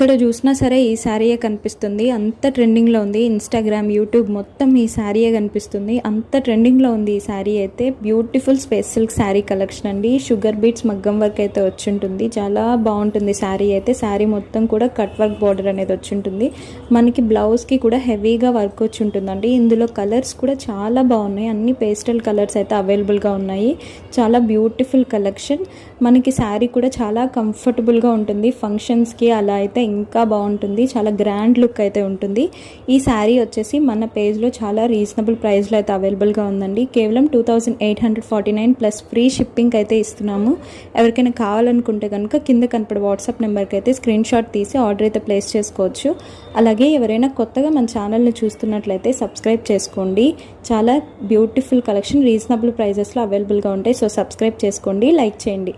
ఎక్కడ చూసినా సరే ఈ శారీయే కనిపిస్తుంది. అంత ట్రెండింగ్లో ఉంది. ఇన్స్టాగ్రామ్, యూట్యూబ్ మొత్తం ఈ శారీయే కనిపిస్తుంది. అంత ట్రెండింగ్లో ఉంది ఈ శారీ అయితే. Beautiful space silk sari collection అండి. షుగర్ బీట్స్ మగ్గం వర్క్ అయితే వచ్చి ఉంటుంది. చాలా బాగుంటుంది శారీ అయితే. శారీ మొత్తం కూడా కట్ వర్క్ బార్డర్ అనేది వచ్చి ఉంటుంది. మనకి బ్లౌజ్కి కూడా హెవీగా వర్క్ వచ్చి ఉంటుందండి. ఇందులో కలర్స్ కూడా చాలా బాగున్నాయి. అన్ని పేస్టల్ కలర్స్ అయితే అవైలబుల్గా ఉన్నాయి. చాలా బ్యూటిఫుల్ కలెక్షన్. మనకి శారీ కూడా చాలా కంఫర్టబుల్గా ఉంటుంది. ఫంక్షన్స్కి అలా అయితే ఇంకా బాగుంటుంది. చాలా గ్రాండ్ లుక్ అయితే ఉంటుంది. ఈ శారీ వచ్చేసి మన పేజ్లో చాలా రీజనబుల్ ప్రైస్లో అయితే అవైలబుల్గా ఉందండి. కేవలం 2849 ప్లస్ ఫ్రీ షిప్పింగ్ అయితే ఇస్తున్నాము. ఎవరికైనా కావాలనుకుంటే కనుక కింద కనపడే వాట్సాప్ నెంబర్కి అయితే స్క్రీన్ షాట్ తీసి ఆర్డర్ అయితే ప్లేస్ చేసుకోవచ్చు. అలాగే ఎవరైనా కొత్తగా మన ఛానల్ని చూస్తున్నట్లయితే సబ్స్క్రైబ్ చేసుకోండి. చాలా బ్యూటిఫుల్ కలెక్షన్ రీజనబుల్ ప్రైజెస్లో అవైలబుల్గా ఉంటాయి. సో సబ్స్క్రైబ్ చేసుకోండి, లైక్ చేయండి.